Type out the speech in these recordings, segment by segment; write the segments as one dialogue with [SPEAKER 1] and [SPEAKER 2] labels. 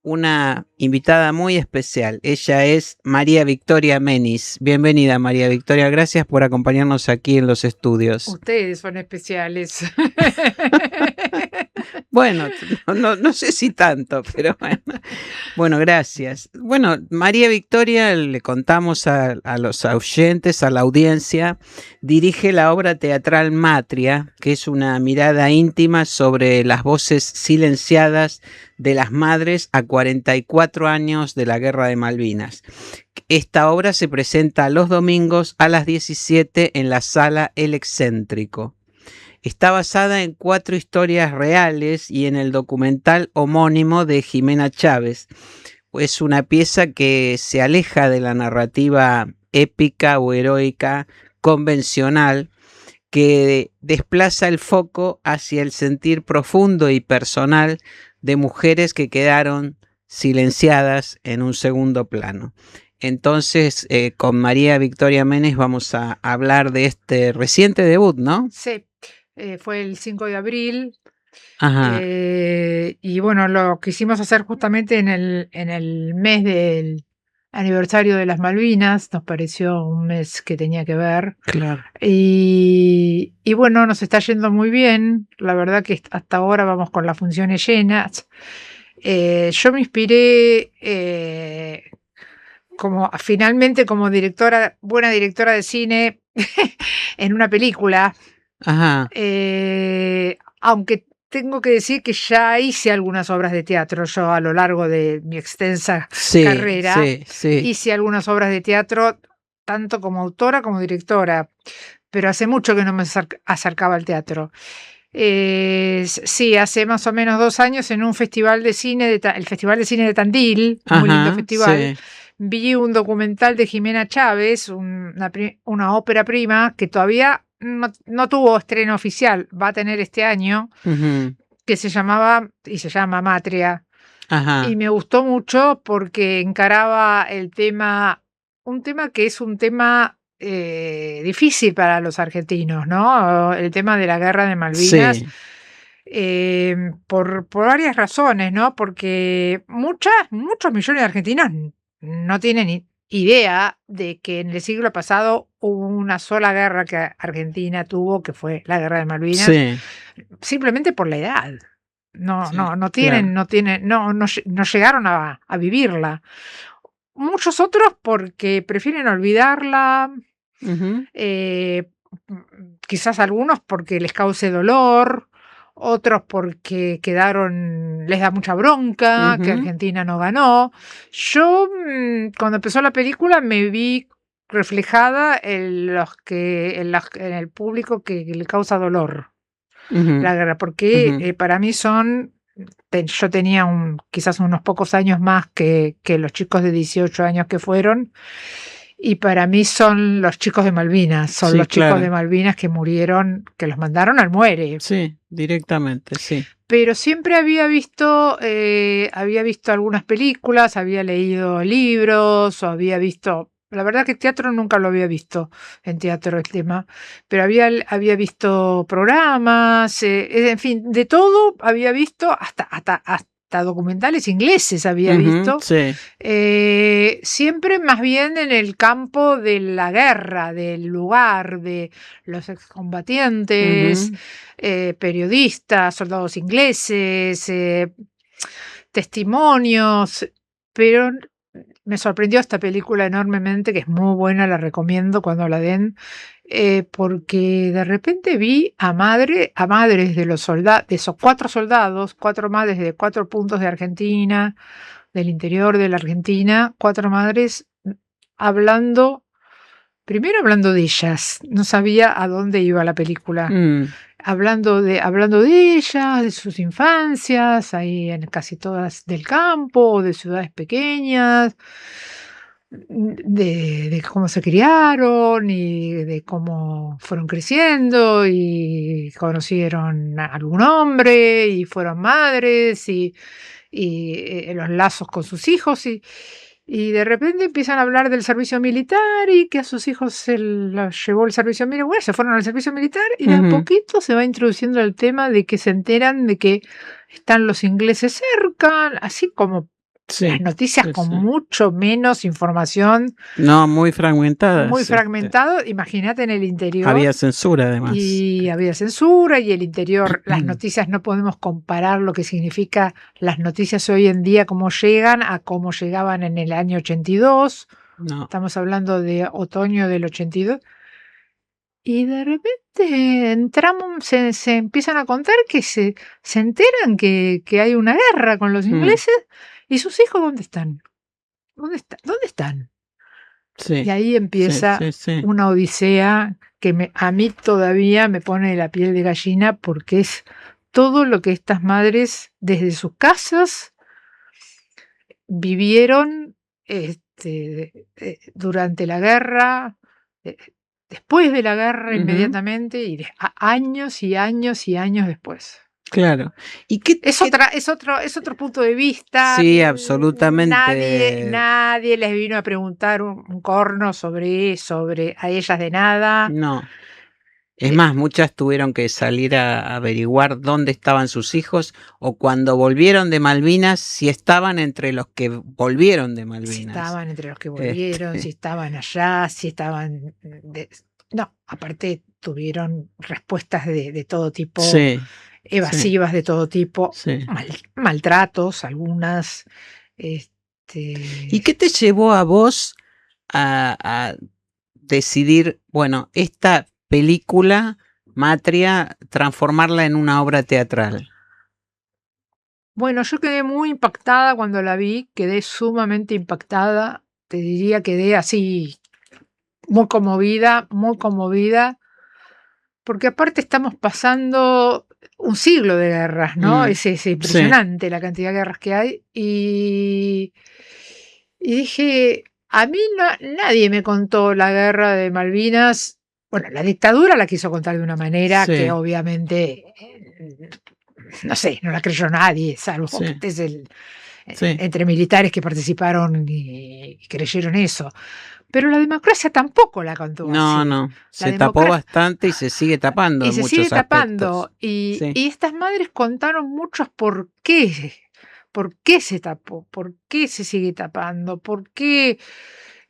[SPEAKER 1] una invitada muy especial. Ella es María Victoria Menis. Bienvenida, María Victoria. Gracias por acompañarnos aquí en los estudios.
[SPEAKER 2] Ustedes son especiales.
[SPEAKER 1] Bueno, no sé si tanto, pero bueno. Bueno, gracias. Bueno, María Victoria, le contamos a los oyentes, a la audiencia, dirige la obra teatral Matria, que es una mirada íntima sobre las voces silenciadas de las madres a 44 años de la Guerra de Malvinas. Esta obra se presenta los domingos a las 17 en la sala El Excéntrico. Está basada en 4 historias reales y en el documental homónimo de Jimena Chávez. Es una pieza que se aleja de la narrativa épica o heroica convencional, que desplaza el foco hacia el sentir profundo y personal de mujeres que quedaron silenciadas en un segundo plano. Entonces, con María Victoria Menis vamos a hablar de este reciente debut, ¿no?
[SPEAKER 2] Sí, fue el 5 de abril.
[SPEAKER 1] Ajá.
[SPEAKER 2] Y bueno, lo quisimos hacer justamente en el mes del aniversario de las Malvinas. Nos pareció un mes que tenía que ver.
[SPEAKER 1] Claro.
[SPEAKER 2] Y bueno, nos está yendo muy bien. La verdad que hasta ahora vamos con las funciones llenas. Yo me inspiré finalmente como buena directora de cine en una película.
[SPEAKER 1] Ajá.
[SPEAKER 2] Aunque tengo que decir que ya hice algunas obras de teatro. Yo a lo largo de mi extensa carrera hice algunas obras de teatro, tanto como autora como directora, pero hace mucho que no me acercaba al teatro. Sí, hace más o menos 2 años en un festival de cine, el Festival de Cine de Tandil, muy lindo festival, vi un documental de Jimena Chávez, una ópera prima que todavía no tuvo estreno oficial, va a tener este año, que se llamaba y se llama Matria. Y me gustó mucho porque encaraba un tema que es un tema difícil para los argentinos, ¿no? El tema de la Guerra de Malvinas.
[SPEAKER 1] Sí.
[SPEAKER 2] Por varias razones, ¿no? Porque muchos millones de argentinos no tienen idea de que en el siglo pasado hubo una sola guerra que Argentina tuvo, que fue la Guerra de Malvinas, simplemente por la edad. No llegaron a vivirla. Muchos otros porque prefieren olvidarla, quizás algunos porque les cause dolor, otros porque les da mucha bronca que Argentina no ganó. Yo, cuando empezó la película, me vi reflejada en el público que le causa dolor la guerra, porque para mí yo tenía quizás unos pocos años más que los chicos de 18 años que fueron, y para mí son los chicos de Malvinas, los chicos de Malvinas que murieron, que los mandaron al muere.
[SPEAKER 1] Sí, directamente, sí.
[SPEAKER 2] Pero siempre había visto algunas películas, había leído libros, o había visto... La verdad que teatro nunca lo había visto, en teatro el tema, pero había visto programas, en fin, de todo había visto, hasta documentales ingleses había visto, siempre más bien en el campo de la guerra, del lugar, de los excombatientes, periodistas, soldados ingleses, testimonios, pero me sorprendió esta película enormemente, que es muy buena, la recomiendo cuando la den, porque de repente vi a madres de esos 4 soldados, 4 madres de 4 puntos de Argentina, del interior de la Argentina, 4 madres primero hablando de ellas, no sabía a dónde iba la película. Hablando de ellas, de sus infancias, ahí en casi todas del campo, de ciudades pequeñas, de cómo se criaron y de cómo fueron creciendo y conocieron a algún hombre y fueron madres y los lazos con sus hijos y de repente empiezan a hablar del servicio militar y que a sus hijos se los llevó el servicio militar. Bueno, se fueron al servicio militar y de a poquito se va introduciendo el tema de que se enteran de que están los ingleses cerca, así como las noticias con mucho menos información.
[SPEAKER 1] No, muy fragmentadas.
[SPEAKER 2] Muy fragmentado. Imagínate en el interior.
[SPEAKER 1] Había censura, además.
[SPEAKER 2] Y había censura, y el interior, las noticias, no podemos comparar lo que significa las noticias hoy en día, cómo llegan, a cómo llegaban en el año 82.
[SPEAKER 1] No.
[SPEAKER 2] Estamos hablando de otoño del 82. Y de repente entramos, se empiezan a contar que se enteran que hay una guerra con los ingleses. ¿Y sus hijos dónde están? ¿Dónde están?
[SPEAKER 1] Sí,
[SPEAKER 2] y ahí empieza una odisea que a mí todavía me pone la piel de gallina, porque es todo lo que estas madres desde sus casas vivieron durante la guerra, después de la guerra, inmediatamente, y años y años y años después.
[SPEAKER 1] Claro. ¿Y
[SPEAKER 2] es otro punto de vista.
[SPEAKER 1] Sí, absolutamente.
[SPEAKER 2] Nadie les vino a preguntar un corno sobre a ellas de nada.
[SPEAKER 1] No. Es más, muchas tuvieron que salir a averiguar dónde estaban sus hijos, o cuando volvieron de Malvinas, si estaban entre los que volvieron de Malvinas.
[SPEAKER 2] Si estaban entre los que volvieron, si estaban allá, si estaban... No, aparte tuvieron respuestas de todo tipo.
[SPEAKER 1] Sí.
[SPEAKER 2] Evasivas de todo tipo, maltratos, algunas.
[SPEAKER 1] ¿Y qué te llevó a vos a decidir, bueno, esta película, Matria, transformarla en una obra teatral?
[SPEAKER 2] Bueno, yo quedé muy impactada cuando la vi, quedé sumamente impactada, te diría, quedé así muy conmovida, porque aparte estamos pasando un siglo de guerras, ¿no? Es impresionante la cantidad de guerras que hay. Y dije, a mí nadie me contó la guerra de Malvinas. Bueno, la dictadura la quiso contar de una manera que obviamente, no sé, no la creyó nadie, salvo que estés entre militares que participaron y creyeron eso. Pero la democracia tampoco la contó así.
[SPEAKER 1] No, se tapó bastante y se sigue tapando.
[SPEAKER 2] Y se sigue tapando. Y estas madres contaron muchos por qué. ¿Por qué se tapó? ¿Por qué se sigue tapando? ¿Por qué?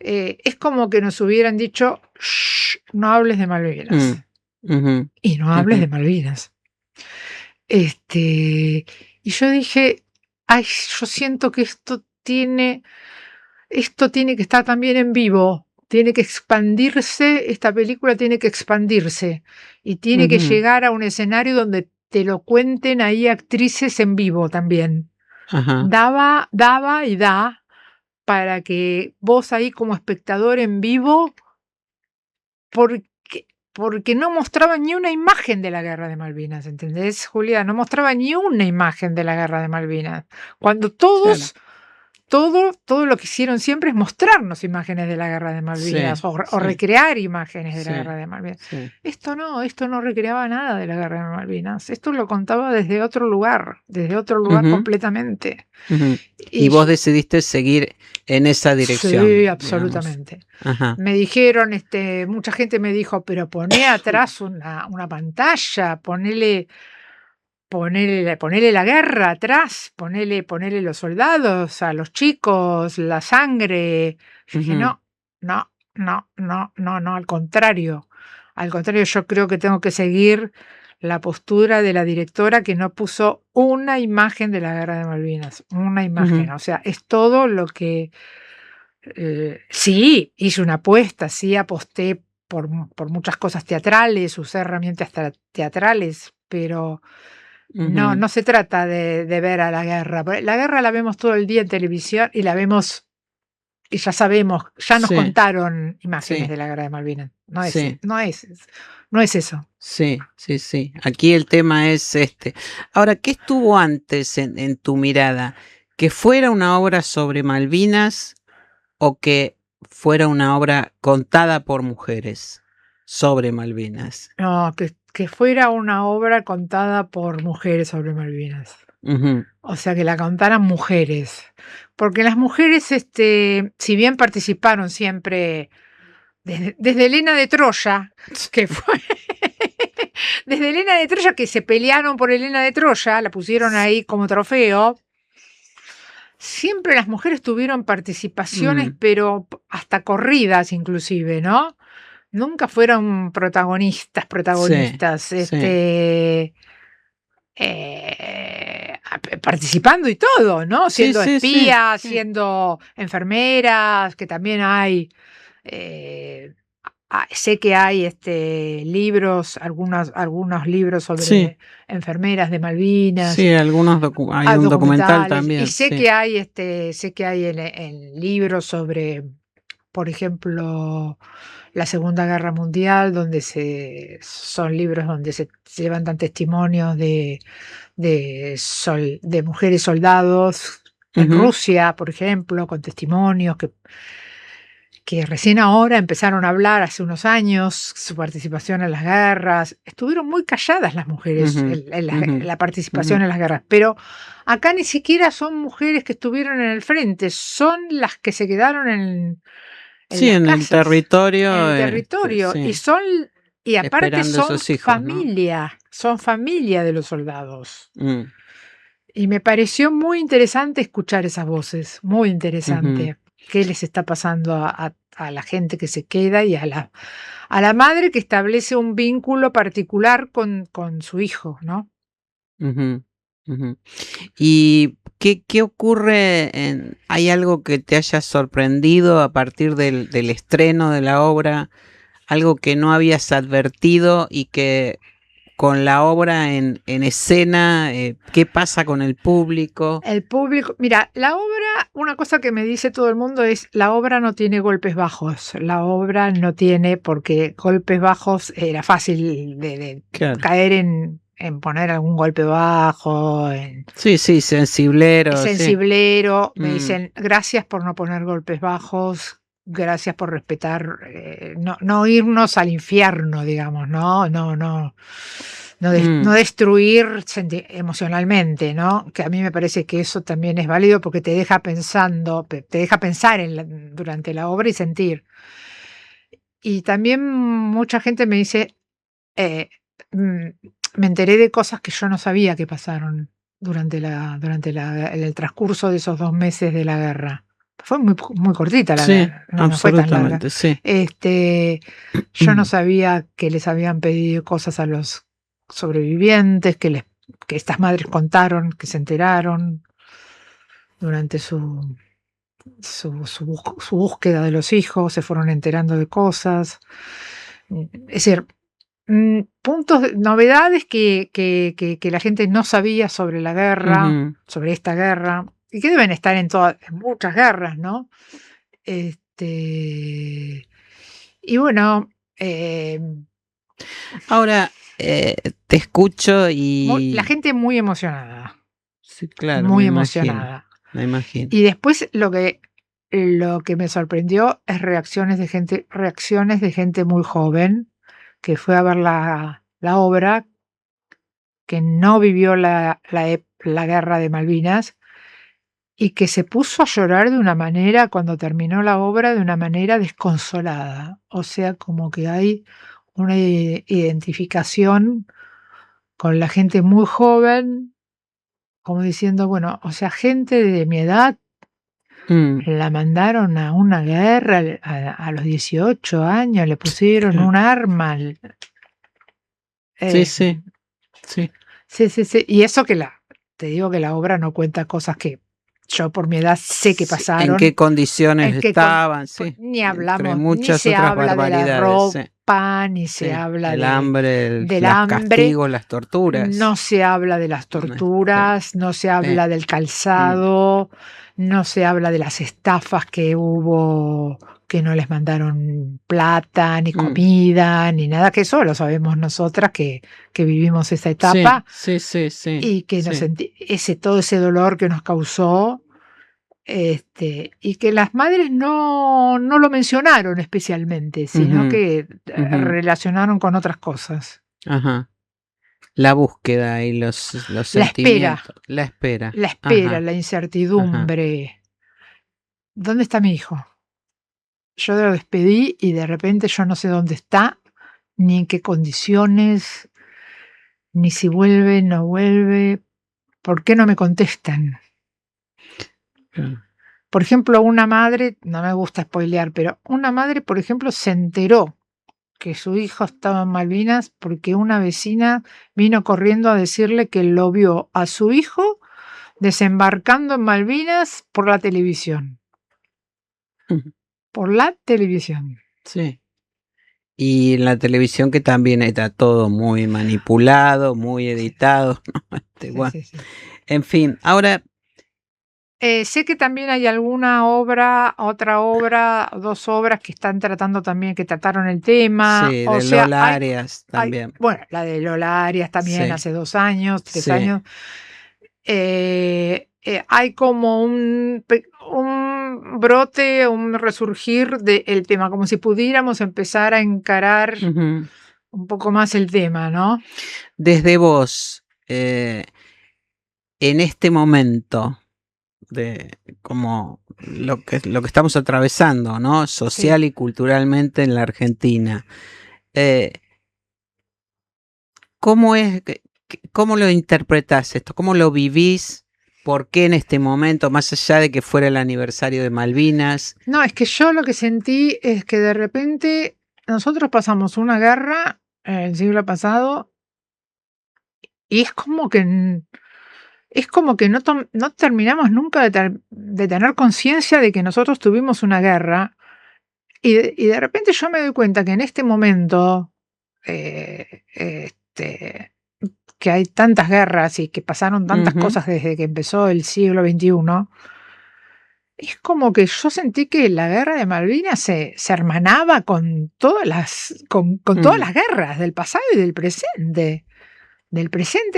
[SPEAKER 2] Es como que nos hubieran dicho, no hables de Malvinas. Y no hables de Malvinas. Y yo dije, ay, yo siento que esto tiene que estar también en vivo, tiene que expandirse, esta película tiene que expandirse y tiene que llegar a un escenario donde te lo cuenten ahí actrices en vivo también. Daba y da para que vos ahí como espectador en vivo, porque no mostraba ni una imagen de la guerra de Malvinas, ¿entendés, Julia? No mostraba ni una imagen de la guerra de Malvinas. Cuando todos... Claro. Todo lo que hicieron siempre es mostrarnos imágenes de la guerra de Malvinas o recrear imágenes de la guerra de Malvinas. Esto no recreaba nada de la guerra de Malvinas. Esto lo contaba desde otro lugar completamente.
[SPEAKER 1] Y vos decidiste seguir en esa dirección.
[SPEAKER 2] Sí, absolutamente. Me dijeron, mucha gente me dijo, pero poné atrás una pantalla, ponele la guerra atrás, ponele los soldados, a los chicos, la sangre. Yo dije, no, al contrario. Al contrario, yo creo que tengo que seguir la postura de la directora, que no puso una imagen de la guerra de Malvinas, una imagen. O sea, es todo lo que... sí, hice una apuesta, sí aposté por muchas cosas teatrales, usé herramientas teatrales, pero... No se trata de ver a la guerra. La guerra la vemos todo el día en televisión y la vemos y ya sabemos, ya nos contaron imágenes de la guerra de Malvinas. No es eso.
[SPEAKER 1] Sí. Aquí el tema es este. Ahora, ¿qué estuvo antes en tu mirada? ¿Que fuera una obra sobre Malvinas o que fuera una obra contada por mujeres sobre Malvinas?
[SPEAKER 2] No, que fuera una obra contada por mujeres sobre Malvinas. O sea, que la contaran mujeres. Porque las mujeres, si bien participaron siempre, desde Helena de Troya, que fue... desde Helena de Troya, que se pelearon por Helena de Troya, la pusieron ahí como trofeo, siempre las mujeres tuvieron participaciones, pero hasta corridas inclusive, ¿no? Nunca fueron protagonistas.
[SPEAKER 1] Sí.
[SPEAKER 2] Participando y todo, ¿no?
[SPEAKER 1] Sí,
[SPEAKER 2] Siendo
[SPEAKER 1] sí, sí,
[SPEAKER 2] espías,
[SPEAKER 1] sí.
[SPEAKER 2] siendo enfermeras, que también hay. Sé que hay libros, algunos libros
[SPEAKER 1] Sí,
[SPEAKER 2] sobre enfermeras de Malvinas,
[SPEAKER 1] sí, hay un documental
[SPEAKER 2] documentales, y
[SPEAKER 1] también,
[SPEAKER 2] sé
[SPEAKER 1] sí.
[SPEAKER 2] que hay en libros sobre, por ejemplo, la Segunda Guerra Mundial, son libros donde se levantan testimonios de mujeres soldados en
[SPEAKER 1] Ujú,
[SPEAKER 2] Rusia, por ejemplo, con testimonios que recién ahora empezaron a hablar hace unos años, su participación en las guerras. Estuvieron muy calladas las mujeres
[SPEAKER 1] ujú, ujú,
[SPEAKER 2] la
[SPEAKER 1] ujú.
[SPEAKER 2] participación en las guerras, pero acá ni siquiera son mujeres que estuvieron en el frente, son las que se quedaron en
[SPEAKER 1] Sí,
[SPEAKER 2] las
[SPEAKER 1] en el
[SPEAKER 2] casas, en
[SPEAKER 1] territorio,
[SPEAKER 2] el territorio,
[SPEAKER 1] sí,
[SPEAKER 2] y aparte
[SPEAKER 1] esperando a sus hijos, ¿no?
[SPEAKER 2] son familia de los soldados.
[SPEAKER 1] Mm,
[SPEAKER 2] Y me pareció muy interesante escuchar esas voces, muy
[SPEAKER 1] ujú.
[SPEAKER 2] interesante. ¿Qué les está pasando a la gente que se queda y a la madre que establece un vínculo particular con su hijo, ¿no?
[SPEAKER 1] Ujú, ujú. ¿Y qué ocurre hay algo que te haya sorprendido a partir del estreno de la obra? Algo que no habías advertido y que con la obra en escena, ¿qué pasa con el público?
[SPEAKER 2] El público, mira, la obra, una cosa que me dice todo el mundo es, la obra no tiene golpes bajos, la obra no tiene, porque golpes bajos era fácil de
[SPEAKER 1] Claro.
[SPEAKER 2] caer en poner algún golpe bajo,
[SPEAKER 1] Sí, sí, sensiblero, sí.
[SPEAKER 2] sensiblero. Me
[SPEAKER 1] Mm,
[SPEAKER 2] dicen, gracias por no poner golpes bajos, gracias por respetar, no irnos al infierno, digamos, no
[SPEAKER 1] mm,
[SPEAKER 2] destruir emocionalmente, ¿no? Que a mí me parece que eso también es válido porque te deja pensando, te deja pensar durante la obra y sentir. Y también mucha gente me dice, eh, mm, me enteré de cosas que yo no sabía que pasaron en el transcurso de esos 2 meses de la guerra. Fue muy cortita la
[SPEAKER 1] sí,
[SPEAKER 2] guerra, no fue tan larga.
[SPEAKER 1] absolutamente, sí.
[SPEAKER 2] Yo no sabía que les habían pedido cosas a los sobrevivientes, que estas madres contaron, que se enteraron durante su búsqueda de los hijos, se fueron enterando de cosas. Es decir, novedades que la gente no sabía sobre la guerra,
[SPEAKER 1] Ujú.
[SPEAKER 2] sobre esta guerra, y que deben estar en muchas guerras, ¿no? Este, y bueno,
[SPEAKER 1] Ahora, te escucho
[SPEAKER 2] la
[SPEAKER 1] y
[SPEAKER 2] gente muy emocionada,
[SPEAKER 1] sí, claro, me
[SPEAKER 2] muy
[SPEAKER 1] imagino,
[SPEAKER 2] emocionada.
[SPEAKER 1] me imagino.
[SPEAKER 2] Y después lo que me sorprendió es reacciones de gente muy joven que fue a ver la obra, que no vivió la guerra de Malvinas y que se puso a llorar de una manera, cuando terminó la obra, de una manera desconsolada. O sea, como que hay una identificación con la gente muy joven, como diciendo, bueno, o sea, gente de mi edad
[SPEAKER 1] Mm,
[SPEAKER 2] la mandaron a una guerra a los 18 años, le pusieron
[SPEAKER 1] claro.
[SPEAKER 2] un arma.
[SPEAKER 1] Sí,
[SPEAKER 2] eh,
[SPEAKER 1] sí, sí.
[SPEAKER 2] sí, sí, sí. Y eso te digo que la obra no cuenta cosas que yo por mi edad sé que
[SPEAKER 1] Sí, ¿en qué
[SPEAKER 2] pasaron.
[SPEAKER 1] condiciones
[SPEAKER 2] En que
[SPEAKER 1] estaban? Sí,
[SPEAKER 2] ni
[SPEAKER 1] entre
[SPEAKER 2] hablamos, ni
[SPEAKER 1] muchas
[SPEAKER 2] se
[SPEAKER 1] otras
[SPEAKER 2] habla de la
[SPEAKER 1] barbaridades, sí,
[SPEAKER 2] ropa, ni se
[SPEAKER 1] sí.
[SPEAKER 2] habla
[SPEAKER 1] El hambre,
[SPEAKER 2] del
[SPEAKER 1] los
[SPEAKER 2] hambre,
[SPEAKER 1] castigos, las torturas.
[SPEAKER 2] no se habla de las torturas, no se
[SPEAKER 1] Sí,
[SPEAKER 2] habla del
[SPEAKER 1] mm,
[SPEAKER 2] calzado, no se habla de las estafas que hubo, que no les mandaron plata, ni
[SPEAKER 1] mm.
[SPEAKER 2] comida, ni nada, que eso lo sabemos nosotras que vivimos esa
[SPEAKER 1] Sí,
[SPEAKER 2] etapa
[SPEAKER 1] sí, sí, sí,
[SPEAKER 2] y que
[SPEAKER 1] sí.
[SPEAKER 2] todo ese dolor que nos causó, y que las madres no lo mencionaron especialmente, sino
[SPEAKER 1] Ujú,
[SPEAKER 2] que
[SPEAKER 1] ujú,
[SPEAKER 2] relacionaron con otras cosas.
[SPEAKER 1] ajá. La búsqueda y los
[SPEAKER 2] La espera,
[SPEAKER 1] sentimientos, la espera.
[SPEAKER 2] la espera,
[SPEAKER 1] Ajá,
[SPEAKER 2] la
[SPEAKER 1] ajá.
[SPEAKER 2] incertidumbre. ¿Dónde está mi hijo? Yo lo despedí y de repente yo no sé dónde está, ni en qué condiciones, ni si vuelve, no vuelve. ¿Por qué no me contestan? Por ejemplo, una madre, no me gusta spoilear, pero una madre, por ejemplo, se enteró que su hijo estaba en Malvinas porque una vecina vino corriendo a decirle que lo vio a su hijo desembarcando en Malvinas por la televisión. Por la televisión.
[SPEAKER 1] Sí. Y en la televisión que también está todo muy manipulado, muy editado. Bueno.
[SPEAKER 2] Sí.
[SPEAKER 1] En fin, ahora...
[SPEAKER 2] sé que también hay alguna obra, otra obra, 2 obras que están tratando también, que trataron el tema.
[SPEAKER 1] Sí,
[SPEAKER 2] o
[SPEAKER 1] de
[SPEAKER 2] sea,
[SPEAKER 1] Lola Arias también.
[SPEAKER 2] Bueno, la de Lola Arias también hace 2 años, 3 años. Hay como un brote, un resurgir del tema, como si pudiéramos empezar a encarar un poco más el tema, ¿no?
[SPEAKER 1] Desde vos, en este momento, de como lo que estamos atravesando, ¿no? Social y culturalmente en la Argentina. ¿Cómo lo interpretás esto? ¿Cómo lo vivís? ¿Por qué en este momento, más allá de que fuera el aniversario de Malvinas?
[SPEAKER 2] No, es que yo lo que sentí es que de repente nosotros pasamos una guerra el siglo pasado y es como que no terminamos nunca de tener conciencia de que nosotros tuvimos una guerra y de repente yo me doy cuenta que en este momento que hay tantas guerras y que pasaron tantas cosas desde que empezó el siglo XXI, es como que yo sentí que la guerra de Malvinas se hermanaba con todas todas las guerras del pasado y del presente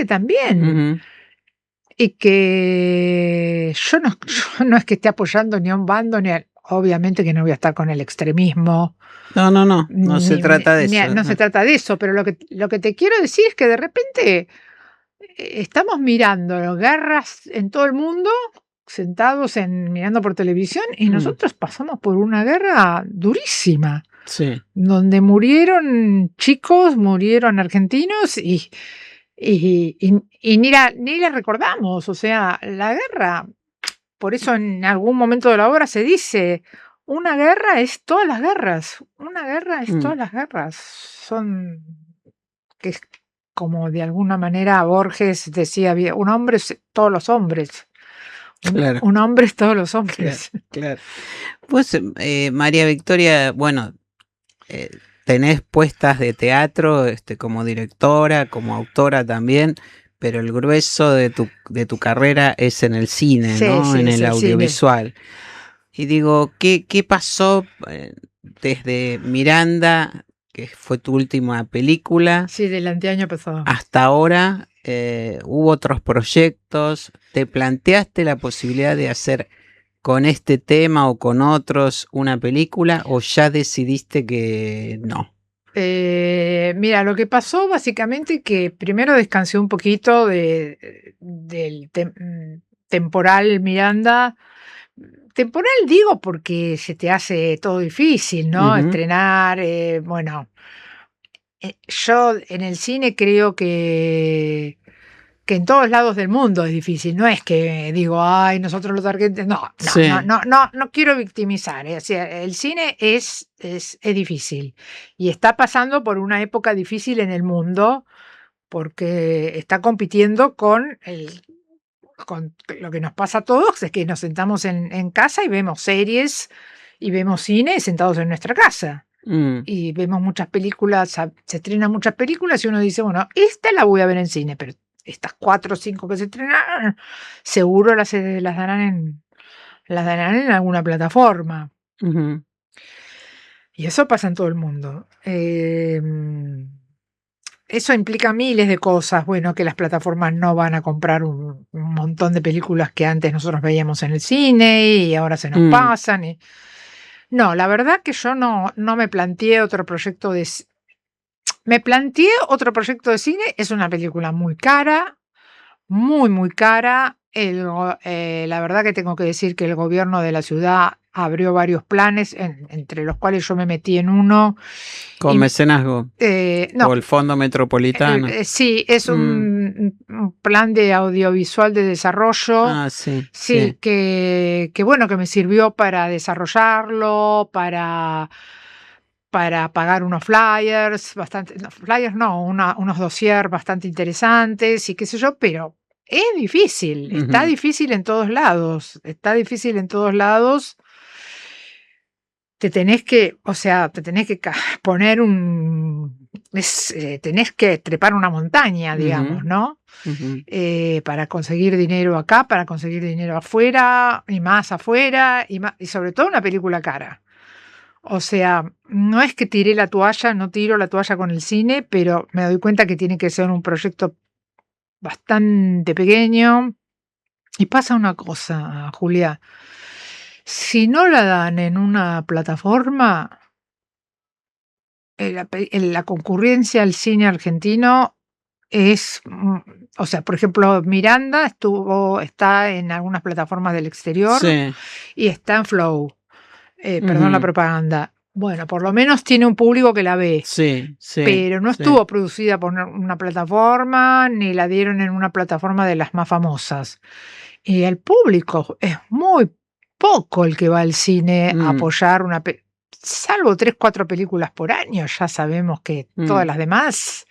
[SPEAKER 2] también. Y que yo no es que esté apoyando ni a un bando, obviamente que no voy a estar con el extremismo.
[SPEAKER 1] No se trata de eso.
[SPEAKER 2] No se trata de eso, pero lo que te quiero decir es que de repente estamos mirando guerras en todo el mundo, sentados mirando por televisión, y nosotros pasamos por una guerra durísima.
[SPEAKER 1] Sí.
[SPEAKER 2] Donde murieron chicos, murieron argentinos y ni la recordamos. O sea, la guerra, por eso en algún momento de la obra se dice, una guerra es todas las guerras. Una guerra es todas las guerras. Que es como de alguna manera Borges decía, un hombre es todos los hombres.
[SPEAKER 1] Claro.
[SPEAKER 2] Un hombre es todos los hombres.
[SPEAKER 1] Claro. Pues, María Victoria, bueno, tenés puestas de teatro como directora, como autora también, pero el grueso de tu carrera es en el cine, ¿no?
[SPEAKER 2] Sí,
[SPEAKER 1] en el audiovisual.
[SPEAKER 2] Cine.
[SPEAKER 1] Y digo, ¿qué pasó desde Miranda, que fue tu última película?
[SPEAKER 2] Sí, del anteaño pasado.
[SPEAKER 1] Hasta ahora, ¿hubo otros proyectos? ¿Te planteaste la posibilidad de hacer con este tema o con otros una película, o ya decidiste que no?
[SPEAKER 2] Mira, lo que pasó básicamente que primero descansé un poquito del temporal Miranda. Temporal digo porque se te hace todo difícil, ¿no? Estrenar, bueno. Yo en el cine creo que en todos lados del mundo es difícil. No es que digo, ay, nosotros los argentinos. No quiero victimizar. O sea, el cine es difícil. Y está pasando por una época difícil en el mundo porque está compitiendo con lo que nos pasa a todos, es que nos sentamos en casa y vemos series y vemos cine sentados en nuestra casa. Y vemos muchas películas, se estrenan muchas películas y uno dice, bueno, esta la voy a ver en cine, pero estas 4 o 5 que se estrenaron, seguro las darán en alguna plataforma. Y eso pasa en todo el mundo. Eso implica miles de cosas. Bueno, que las plataformas no van a comprar un montón de películas que antes nosotros veíamos en el cine y ahora se nos pasan. No, la verdad que yo no me planteé otro proyecto de... Me planteé otro proyecto de cine. Es una película muy cara, muy, muy cara. La verdad que tengo que decir que el gobierno de la ciudad abrió varios planes, entre los cuales yo me metí en uno.
[SPEAKER 1] ¿Con mecenazgo?
[SPEAKER 2] No.
[SPEAKER 1] ¿O el Fondo Metropolitano?
[SPEAKER 2] Sí, es un un plan de audiovisual de desarrollo. Sí, que bueno, que me sirvió para desarrollarlo, para pagar unos flyers, unos dossiers bastante interesantes y qué sé yo, pero es difícil, está difícil en todos lados, te tenés que poner tenés que trepar una montaña, digamos, ¿no? Para conseguir dinero acá, para conseguir dinero afuera, y más afuera, y sobre todo una película cara. O sea, no es que no tiro la toalla con el cine, pero me doy cuenta que tiene que ser un proyecto bastante pequeño. Y pasa una cosa, Julia. Si no la dan en una plataforma, la concurrencia al cine argentino es, o sea, por ejemplo, Miranda está en algunas plataformas del exterior y está en Flow. Perdón la propaganda. Bueno, por lo menos tiene un público que la ve. Pero no estuvo producida por una plataforma, ni la dieron en una plataforma de las más famosas. Y el público es muy poco el que va al cine a apoyar salvo 3, 4 películas por año. Ya sabemos que todas las demás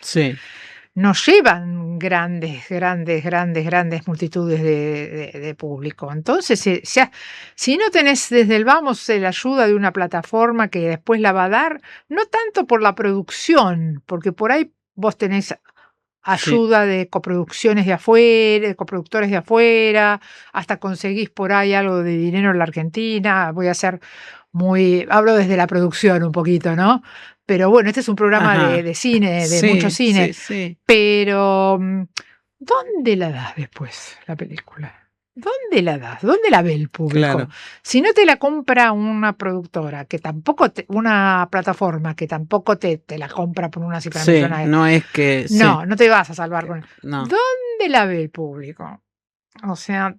[SPEAKER 2] no llevan grandes multitudes de público. Entonces, si no tenés desde el vamos la ayuda de una plataforma que después la va a dar, no tanto por la producción, porque por ahí vos tenés ayuda de coproducciones de afuera, de coproductores de afuera, hasta conseguís por ahí algo de dinero en la Argentina. Hablo desde la producción un poquito, ¿no? Pero bueno, este es un programa de cine, de mucho cine. Pero, ¿dónde la das después la película? ¿Dónde la das? ¿Dónde la ve el público?
[SPEAKER 1] Claro.
[SPEAKER 2] Si no te la compra una productora, una plataforma que tampoco te la compra por una cifra millonaria.
[SPEAKER 1] No es que...
[SPEAKER 2] No te vas a salvar con
[SPEAKER 1] no.
[SPEAKER 2] ¿Dónde la ve el público? O sea,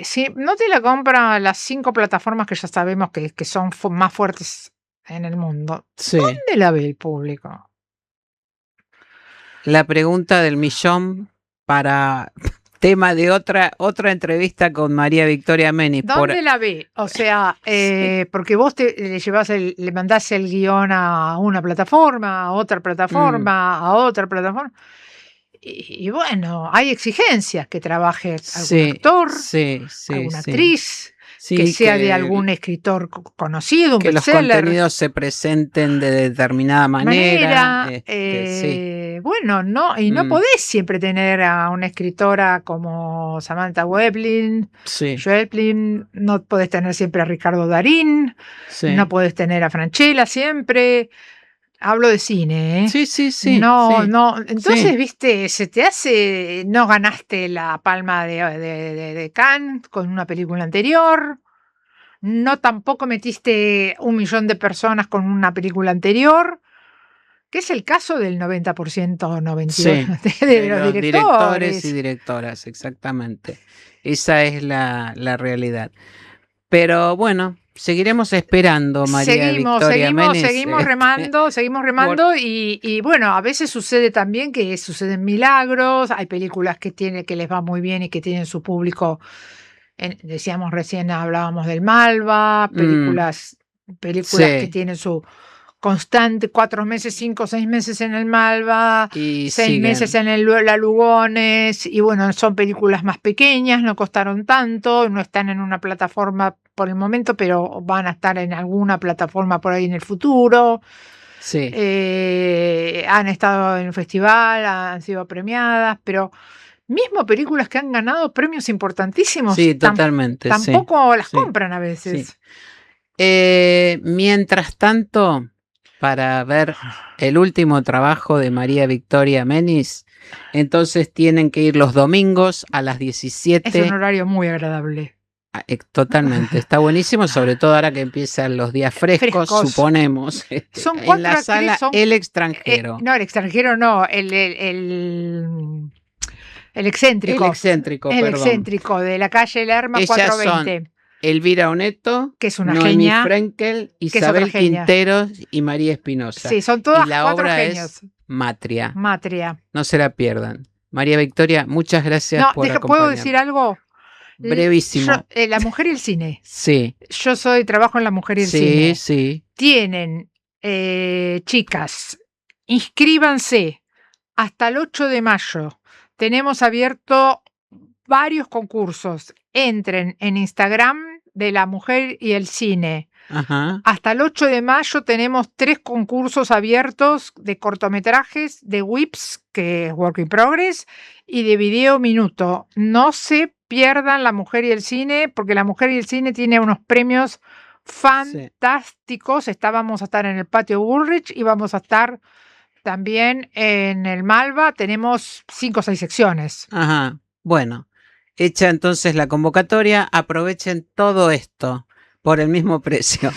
[SPEAKER 2] si no te la compra las 5 plataformas que ya sabemos que son más fuertes en el mundo, ¿dónde la ve el público?
[SPEAKER 1] La pregunta del millón para tema de otra entrevista con María Victoria Menis.
[SPEAKER 2] ¿Dónde la ve? O sea, porque vos le mandás el guión a una plataforma, a otra plataforma, a otra plataforma. Y bueno, hay exigencias que trabaje algún actor, alguna actriz, que sea de algún escritor conocido,
[SPEAKER 1] que los contenidos se presenten de determinada manera.
[SPEAKER 2] Bueno, no podés siempre tener a una escritora como Samantha Joplin, no podés tener siempre a Ricardo Darín, no podés tener a Francella siempre. Hablo de cine, ¿eh?
[SPEAKER 1] Sí.
[SPEAKER 2] No. Entonces, viste, se te hace. No ganaste la palma de Cannes con una película anterior. No tampoco metiste 1 millón de personas con una película anterior. Que es el caso del 90%, 98% de los
[SPEAKER 1] directores y directoras, exactamente. Esa es la realidad. Pero bueno. Seguiremos esperando, María Victoria Menis.
[SPEAKER 2] Seguimos remando y bueno, a veces sucede también que suceden milagros, hay películas que les va muy bien y que tienen su público, decíamos recién, hablábamos del Malva, películas que tienen su constante 4 meses, 5, 6 meses en el Malva, y 6 meses en la Lugones, y bueno, son películas más pequeñas, no costaron tanto, no están en una plataforma por el momento, pero van a estar en alguna plataforma por ahí en el futuro. Han estado en un festival, han sido premiadas, pero mismo películas que han ganado premios importantísimos,
[SPEAKER 1] totalmente,
[SPEAKER 2] tampoco las compran a veces.
[SPEAKER 1] Mientras tanto, para ver el último trabajo de María Victoria Menis, entonces tienen que ir los domingos a las 17.
[SPEAKER 2] Es un horario muy agradable.
[SPEAKER 1] Totalmente, está buenísimo, sobre todo ahora que empiezan los días frescos. Suponemos.
[SPEAKER 2] Son
[SPEAKER 1] en la sala El Extranjero.
[SPEAKER 2] No, El Extranjero no, el excéntrico.
[SPEAKER 1] El
[SPEAKER 2] excéntrico de la calle Lerma 420.
[SPEAKER 1] Son Elvira Oneto,
[SPEAKER 2] que es una
[SPEAKER 1] Noemí
[SPEAKER 2] genia,
[SPEAKER 1] Frenkel, Isabel Quinteros y María Espinosa.
[SPEAKER 2] Sí, son todas
[SPEAKER 1] y la
[SPEAKER 2] 4
[SPEAKER 1] obra
[SPEAKER 2] genios.
[SPEAKER 1] Es Matria.
[SPEAKER 2] Matria.
[SPEAKER 1] No se la pierdan. María Victoria, muchas gracias
[SPEAKER 2] No,
[SPEAKER 1] por
[SPEAKER 2] ¿puedo
[SPEAKER 1] acompañarnos.
[SPEAKER 2] decir algo?
[SPEAKER 1] Brevísimo.
[SPEAKER 2] La mujer y el cine.
[SPEAKER 1] Sí.
[SPEAKER 2] Yo trabajo en La Mujer y el Cine.
[SPEAKER 1] Sí.
[SPEAKER 2] Tienen, chicas, inscríbanse hasta el 8 de mayo. Tenemos abierto varios concursos. Entren en Instagram de La Mujer y el Cine.
[SPEAKER 1] Ajá.
[SPEAKER 2] Hasta el 8 de mayo tenemos 3 concursos abiertos de cortometrajes, de WIPs, que es Work in Progress, y de video minuto. No se pierdan La Mujer y el Cine, porque La Mujer y el Cine tiene unos premios fantásticos. Vamos a estar en el patio Bullrich y vamos a estar también en el Malva. Tenemos 5 o 6 secciones.
[SPEAKER 1] Ajá. Bueno, hecha entonces la convocatoria, aprovechen todo esto por el mismo precio.